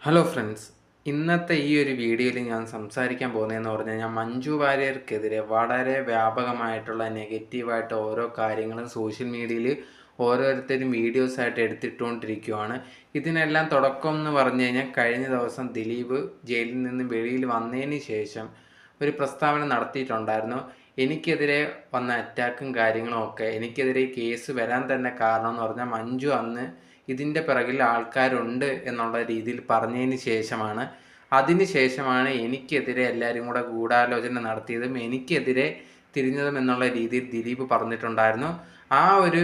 Hello friends, ഇന്നത്തെ ഈ ഒരു വീഡിയോയിൽ ഞാൻ സംസാരിക്കാൻ പോകുന്നതെന്ന് പറഞ്ഞു കഴിഞ്ഞാൽ മഞ്ജു വാര്യർക്കെതിരെ വളരെ വ്യാപകമായിട്ടുള്ള നെഗറ്റീവായിട്ട് ഓരോ കാര്യങ്ങളും സോഷ്യൽ മീഡിയയിൽ ഓരോരുത്തരും വീഡിയോസായിട്ട് എടുത്തിട്ടുകൊണ്ടിരിക്കുകയാണ്. ഇതിനെല്ലാം തുടക്കം എന്ന് പറഞ്ഞു കഴിഞ്ഞാൽ കഴിഞ്ഞ ദിവസം ദിലീപ് ജയിലിൽ നിന്ന് വെളിയിൽ വന്നതിന് ശേഷം ഒരു പ്രസ്താവന നടത്തിയിട്ടുണ്ടായിരുന്നു. എനിക്കെതിരെ വന്ന അറ്റാക്കും കാര്യങ്ങളും ഒക്കെ എനിക്കെതിരെ കേസ് വരാൻ തന്നെ കാരണം എന്ന് പറഞ്ഞാൽ മഞ്ജു അന്ന് ഇതിൻ്റെ പിറകിൽ ആൾക്കാരുണ്ട് എന്നുള്ള രീതിയിൽ പറഞ്ഞതിന് ശേഷമാണ് എനിക്കെതിരെ എല്ലാവരും കൂടെ ഗൂഢാലോചന നടത്തിയതും എനിക്കെതിരെ തിരിഞ്ഞതും എന്നുള്ള രീതിയിൽ ദിലീപ് പറഞ്ഞിട്ടുണ്ടായിരുന്നു. ആ ഒരു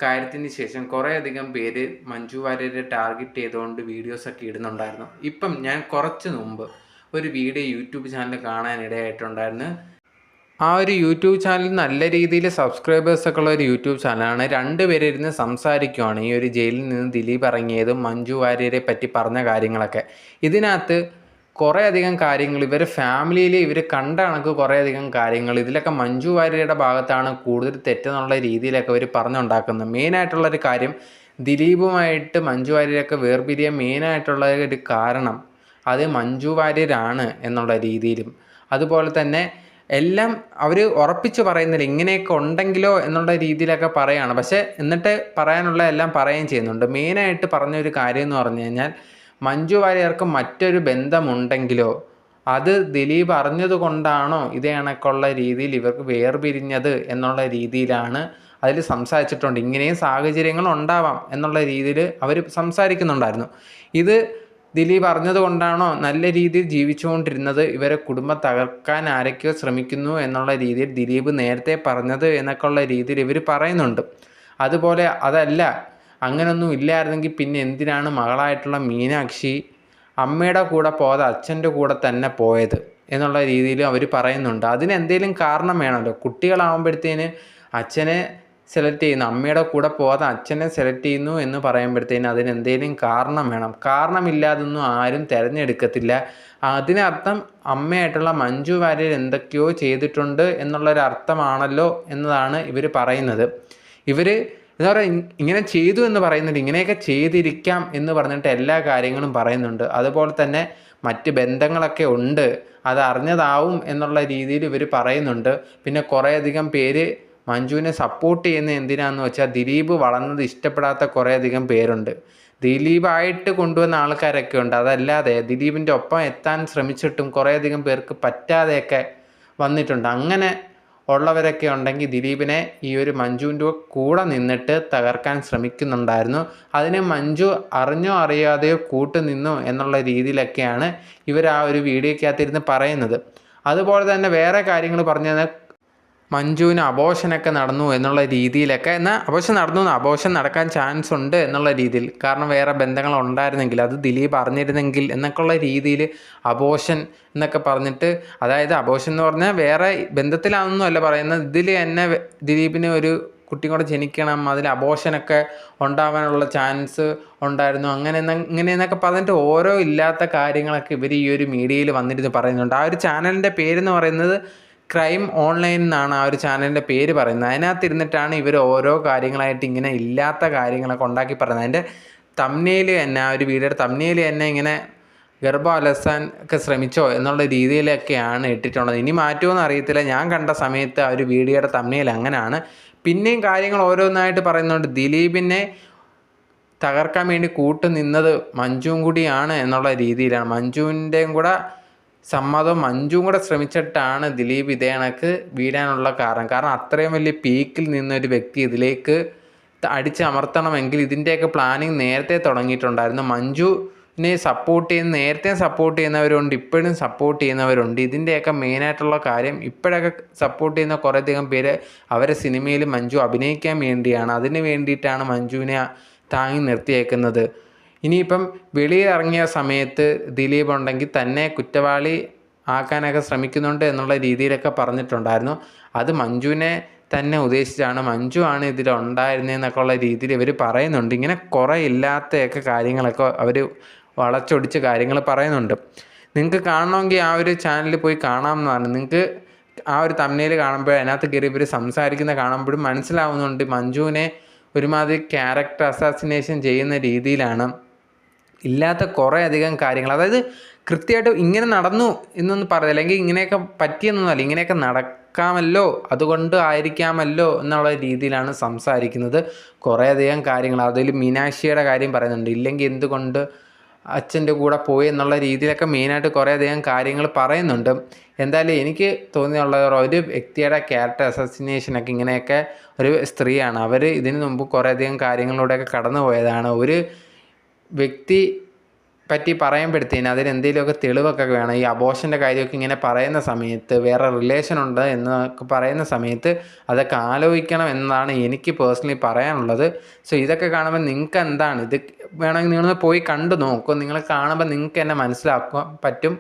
കാര്യത്തിന് ശേഷം കുറേയധികം പേര് മഞ്ജു വാര്യരെ ടാർഗറ്റ് ചെയ്തുകൊണ്ട് വീഡിയോസൊക്കെ ഇടുന്നുണ്ടായിരുന്നു. ഇപ്പം ഞാൻ കുറച്ച് മുമ്പ് ഒരു വീഡിയോ യൂട്യൂബ് ചാനൽ കാണാനിടയായിട്ടുണ്ടായിരുന്നു. ആ ഒരു യൂട്യൂബ് ചാനൽ നല്ല രീതിയിൽ സബ്സ്ക്രൈബേഴ്സൊക്കെ ഉള്ള ഒരു യൂട്യൂബ് ചാനലാണ്. രണ്ടുപേരിരുന്ന് സംസാരിക്കുവാണ് ഈ ഒരു ജയിലിൽ നിന്ന് ദിലീപ് ഇറങ്ങിയതും മഞ്ജു വാര്യരെ പറ്റി പറഞ്ഞ കാര്യങ്ങളൊക്കെ. ഇതിനകത്ത് കുറേയധികം കാര്യങ്ങൾ ഇവർ ഫാമിലിയിൽ ഇവർ കണ്ട കണക്ക് കുറേയധികം കാര്യങ്ങൾ ഇതിലൊക്കെ മഞ്ജു വാര്യരുടെ ഭാഗത്താണ് കൂടുതൽ തെറ്റെന്നുള്ള രീതിയിലൊക്കെ അവർ പറഞ്ഞുണ്ടാക്കുന്നത്. മെയിനായിട്ടുള്ളൊരു കാര്യം, ദിലീപുമായിട്ട് മഞ്ജു വാര്യരൊക്കെ വേർപിരിയാൻ മെയിനായിട്ടുള്ള ഒരു കാരണം അത് മഞ്ജു വാര്യരാണ് എന്നുള്ള രീതിയിലും, അതുപോലെ തന്നെ എല്ലാം അവർ ഉറപ്പിച്ച് പറയുന്നില്ല, ഇങ്ങനെയൊക്കെ ഉണ്ടെങ്കിലോ എന്നുള്ള രീതിയിലൊക്കെ പറയുകയാണ്. പക്ഷേ എന്നിട്ട് പറയാനുള്ള എല്ലാം പറയുകയും ചെയ്യുന്നുണ്ട്. മെയിനായിട്ട് പറഞ്ഞൊരു കാര്യം എന്ന് പറഞ്ഞു കഴിഞ്ഞാൽ, മഞ്ജു വാര്യർക്ക് മറ്റൊരു ബന്ധമുണ്ടെങ്കിലോ അത് ദിലീപ് അറിഞ്ഞത് കൊണ്ടാണോ ഇതേ കണക്കുള്ള രീതിയിൽ ഇവർക്ക് വേർപിരിഞ്ഞത് എന്നുള്ള രീതിയിലാണ് അതിൽ സംസാരിച്ചിട്ടുണ്ട്. ഇങ്ങനെയും സാഹചര്യങ്ങൾ ഉണ്ടാവാം എന്നുള്ള രീതിയിൽ അവർ സംസാരിക്കുന്നുണ്ടായിരുന്നു. ഇത് ദിലീപ് അറിഞ്ഞതുകൊണ്ടാണോ നല്ല രീതിയിൽ ജീവിച്ചുകൊണ്ടിരുന്നത് ഇവരെ കുടുംബം തകർക്കാൻ ആരൊക്കെയോ ശ്രമിക്കുന്നു എന്നുള്ള രീതിയിൽ ദിലീപ് നേരത്തെ പറഞ്ഞത് എന്നൊക്കെയുള്ള രീതിയിൽ ഇവർ പറയുന്നുണ്ട്. അതുപോലെ അതല്ല, അങ്ങനൊന്നും ഇല്ലായിരുന്നെങ്കിൽ പിന്നെ എന്തിനാണ് മകളായിട്ടുള്ള മീനാക്ഷി അമ്മയുടെ കൂടെ പോകാതെ അച്ഛൻ്റെ കൂടെ തന്നെ പോയത് എന്നുള്ള രീതിയിൽ അവർ പറയുന്നുണ്ട്. അതിനെന്തെങ്കിലും കാരണം വേണമല്ലോ. കുട്ടികളാകുമ്പോഴത്തേന് അച്ഛനെ സെലക്ട് ചെയ്യുന്നു, അമ്മയുടെ കൂടെ പോകാതെ അച്ഛനെ സെലക്ട് ചെയ്യുന്നു എന്ന് പറയുമ്പോഴത്തേന് അതിനെന്തെങ്കിലും കാരണം വേണം. കാരണമില്ലാതൊന്നും ആരും തിരഞ്ഞെടുക്കത്തില്ല. അതിനർത്ഥം അമ്മയായിട്ടുള്ള മഞ്ജു വാര്യർ എന്തൊക്കെയോ ചെയ്തിട്ടുണ്ട് എന്നുള്ളൊരർത്ഥമാണല്ലോ എന്നതാണ് ഇവർ പറയുന്നത്. ഇവർ എന്താ പറയുക, ഇങ്ങനെ ചെയ്തു എന്ന് പറയുന്നുണ്ട്, ഇങ്ങനെയൊക്കെ ചെയ്തിരിക്കാം എന്ന് പറഞ്ഞിട്ട് എല്ലാ കാര്യങ്ങളും പറയുന്നുണ്ട്. അതുപോലെ തന്നെ മറ്റ് ബന്ധങ്ങളൊക്കെ ഉണ്ട്, അത് അറിഞ്ഞതാവും എന്നുള്ള രീതിയിൽ ഇവർ പറയുന്നുണ്ട്. പിന്നെ കുറേയധികം പേര് മഞ്ജുവിനെ സപ്പോർട്ട് ചെയ്യുന്ന എന്തിനാന്ന് വെച്ചാൽ ദിലീപ് വളർന്നത് ഇഷ്ടപ്പെടാത്ത കുറേയധികം പേരുണ്ട്. ദിലീപായിട്ട് കൊണ്ടുവന്ന ആൾക്കാരൊക്കെ ഉണ്ട്. അതല്ലാതെ ദിലീപിൻ്റെ ഒപ്പം എത്താൻ ശ്രമിച്ചിട്ടും കുറേയധികം പേർക്ക് പറ്റാതെയൊക്കെ വന്നിട്ടുണ്ട്. അങ്ങനെ ഉള്ളവരൊക്കെ ഉണ്ടെങ്കിൽ ദിലീപിനെ ഈ ഒരു മഞ്ജുവിൻ്റെ കൂടെ നിന്നിട്ട് തകർക്കാൻ ശ്രമിക്കുന്നുണ്ടായിരുന്നു. അതിന് മഞ്ജു അറിഞ്ഞോ അറിയാതെയോ കൂട്ടുനിന്നു എന്നുള്ള രീതിയിലൊക്കെയാണ് ഇവർ ആ ഒരു വീഡിയോയ്ക്കകത്തിരുന്ന് പറയുന്നത്. അതുപോലെ തന്നെ വേറെ കാര്യങ്ങൾ പറഞ്ഞത്, മഞ്ജുവിന് അബോർഷനൊക്കെ നടന്നു എന്നുള്ള രീതിയിലൊക്കെ, എന്നാൽ അബോർഷൻ നടക്കാൻ ചാൻസ് ഉണ്ട് എന്നുള്ള രീതിയിൽ, കാരണം വേറെ ബന്ധങ്ങൾ ഉണ്ടായിരുന്നെങ്കിൽ അത് ദിലീപ് അറിഞ്ഞിരുന്നെങ്കിൽ എന്നൊക്കെയുള്ള രീതിയിൽ അബോർഷൻ എന്നൊക്കെ പറഞ്ഞിട്ട്, അതായത് അബോർഷൻ എന്ന് പറഞ്ഞാൽ വേറെ ബന്ധത്തിലാണെന്നും അല്ല പറയുന്നത്, ഇതിൽ തന്നെ ദിലീപിന് ഒരു കുട്ടി കൂടെ ജനിക്കണം, അതിൽ അബോർഷനൊക്കെ ഉണ്ടാവാനുള്ള ചാൻസ് ഉണ്ടായിരുന്നു, ഇങ്ങനെയെന്നൊക്കെ പറഞ്ഞിട്ട് ഓരോ ഇല്ലാത്ത കാര്യങ്ങളൊക്കെ ഇവർ ഈ ഒരു മീഡിയയിൽ വന്നിരുന്ന് പറയുന്നുണ്ട്. ആ ഒരു ചാനലിൻ്റെ പേരെന്ന് പറയുന്നത് ക്രൈം ഓൺലൈൻ എന്നാണ് ആ ഒരു ചാനലിൻ്റെ പേര് പറയുന്നത്. അതിനകത്തിരുന്നിട്ടാണ് ഇവർ ഓരോ കാര്യങ്ങളായിട്ട് ഇങ്ങനെ ഇല്ലാത്ത കാര്യങ്ങളൊക്കെ ഉണ്ടാക്കി പറയുന്നത്. അതിൻ്റെ തംബ്നെയിൽ തന്നെ, ആ ഒരു വീഡിയോയുടെ തംബ്നെയിൽ തന്നെ ഇങ്ങനെ ഗർഭം അലസാൻ ഒക്കെ ശ്രമിച്ചോ എന്നുള്ള രീതിയിലൊക്കെയാണ് ഇട്ടിട്ടുള്ളത്. ഇനി മാറ്റുമോ അറിയത്തില്ല. ഞാൻ കണ്ട സമയത്ത് ആ ഒരു വീഡിയോയുടെ തംബ്നെയിൽ അങ്ങനെയാണ്. പിന്നെയും കാര്യങ്ങൾ ഓരോന്നായിട്ട് പറയുന്നുണ്ട്. ദിലീപിനെ തകർക്കാൻ വേണ്ടി കൂട്ടുനിന്നത് മഞ്ജുവും കൂടിയാണ് എന്നുള്ള രീതിയിലാണ്. മഞ്ജുവിൻ്റെയും കൂടെ സമ്മതം, മഞ്ജുവും കൂടെ ശ്രമിച്ചിട്ടാണ് ദിലീപ് ഇതേ കണക്ക് വീഴാനുള്ള കാരണം അത്രയും വലിയ പീക്കിൽ നിന്നൊരു വ്യക്തി ഇതിലേക്ക് അടിച്ചമർത്തണമെങ്കിൽ ഇതിൻ്റെയൊക്കെ പ്ലാനിങ് നേരത്തെ തുടങ്ങിയിട്ടുണ്ടായിരുന്നു. മഞ്ജുവിനെ നേരത്തെ സപ്പോർട്ട് ചെയ്യുന്നവരുണ്ട്, ഇപ്പോഴും സപ്പോർട്ട് ചെയ്യുന്നവരുണ്ട്. ഇതിൻ്റെയൊക്കെ മെയിനായിട്ടുള്ള കാര്യം, ഇപ്പോഴൊക്കെ സപ്പോർട്ട് ചെയ്യുന്ന കുറേയധികം പേര് അവരെ സിനിമയിൽ മഞ്ജു അഭിനയിക്കാൻ വേണ്ടിയാണ്, അതിന് വേണ്ടിയിട്ടാണ് മഞ്ജുവിനെ താങ്ങി നിർത്തിയേക്കുന്നത്. ഇനിയിപ്പം വെളിയിലിറങ്ങിയ സമയത്ത് ദിലീപ് ഉണ്ടെങ്കിൽ തന്നെ കുറ്റവാളി ആക്കാനൊക്കെ ശ്രമിക്കുന്നുണ്ട് എന്നുള്ള രീതിയിലൊക്കെ പറഞ്ഞിട്ടുണ്ടായിരുന്നു. അത് മഞ്ജുവിനെ തന്നെ ഉദ്ദേശിച്ചാണ്, മഞ്ജു ആണ് ഇതിലുണ്ടായിരുന്നതെന്നൊക്കെ ഉള്ള രീതിയിൽ ഇവർ പറയുന്നുണ്ട്. ഇങ്ങനെ കുറേ ഇല്ലാത്തയൊക്കെ കാര്യങ്ങളൊക്കെ അവർ വളച്ചൊടിച്ച് കാര്യങ്ങൾ പറയുന്നുണ്ട്. നിങ്ങൾക്ക് കാണണമെങ്കിൽ ആ ഒരു ചാനലിൽ പോയി കാണാമെന്നാണ്. നിങ്ങൾക്ക് ആ ഒരു തംബ്നെയിൽ കാണുമ്പോൾ അതിനകത്ത് കയറി ഇവർ സംസാരിക്കുന്ന കാണുമ്പോഴും മനസ്സിലാവുന്നുണ്ട് മഞ്ജുവിനെ ഒരുമാതിരി ക്യാരക്ടർ അസാസിനേഷൻ ചെയ്യുന്ന രീതിയിലാണ് ഇല്ലാത്ത കുറേ അധികം കാര്യങ്ങൾ, അതായത് കൃത്യമായിട്ട് ഇങ്ങനെ നടന്നു എന്നൊന്നും പറയുക, അല്ലെങ്കിൽ ഇങ്ങനെയൊക്കെ പറ്റിയെന്നൊന്നുമല്ല, ഇങ്ങനെയൊക്കെ നടക്കാമല്ലോ അതുകൊണ്ട് ആയിരിക്കാമല്ലോ എന്നുള്ള രീതിയിലാണ് സംസാരിക്കുന്നത്. കുറേയധികം കാര്യങ്ങൾ, അതിൽ മീനാക്ഷിയുടെ കാര്യം പറയുന്നുണ്ട്, ഇല്ലെങ്കിൽ എന്തുകൊണ്ട് അച്ഛൻ്റെ കൂടെ പോയി എന്നുള്ള രീതിയിലൊക്കെ മെയിനായിട്ട് കുറേയധികം കാര്യങ്ങൾ പറയുന്നുണ്ട്. എന്തായാലും എനിക്ക് തോന്നിയുള്ളത് ഒരു വ്യക്തിയുടെ ക്യാരക്ടർ അസസിനേഷനൊക്കെ ഇങ്ങനെയൊക്കെ ഒരു സ്ത്രീയാണ്, അവർ ഇതിനു മുമ്പ് കുറേയധികം കാര്യങ്ങളിലൂടെയൊക്കെ കടന്നു പോയതാണ്. ഒരു വ്യക്തി പറ്റി പറയുമ്പോഴത്തേന് അതിനെന്തെങ്കിലുമൊക്കെ തെളിവൊക്കെ വേണം. ഈ അബോർഷൻ്റെ കാര്യമൊക്കെ ഇങ്ങനെ പറയുന്ന സമയത്ത്, വേറെ റിലേഷൻ ഉണ്ട് എന്നൊക്കെ പറയുന്ന സമയത്ത് അതൊക്കെ ആലോചിക്കണം എന്നാണ് എനിക്ക് പേഴ്സണലി പറയാനുള്ളത്. സോ ഇതൊക്കെ കാണുമ്പോൾ നിങ്ങൾക്ക് എന്താണ്, ഇത് വേണമെങ്കിൽ നിങ്ങളൊന്ന് പോയി കണ്ടു നോക്കും, നിങ്ങൾ കാണുമ്പോൾ നിങ്ങൾക്ക് തന്നെ മനസ്സിലാക്കാൻ പറ്റും.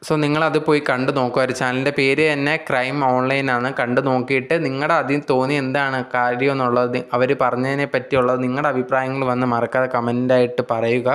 സോ നിങ്ങളത് പോയി കണ്ടു നോക്കുക. ഒരു ചാനലിൻ്റെ പേര് തന്നെ ക്രൈം ഓൺലൈനാണ്. കണ്ടു നോക്കിയിട്ട് നിങ്ങളുടെ അതിൽ തോന്നി എന്താണ് കാര്യം എന്നുള്ളത്, അവർ പറഞ്ഞതിനെ പറ്റിയുള്ളത് നിങ്ങളുടെ അഭിപ്രായങ്ങൾ വന്ന് മറക്കാതെ കമൻ്റായിട്ട് പറയുക.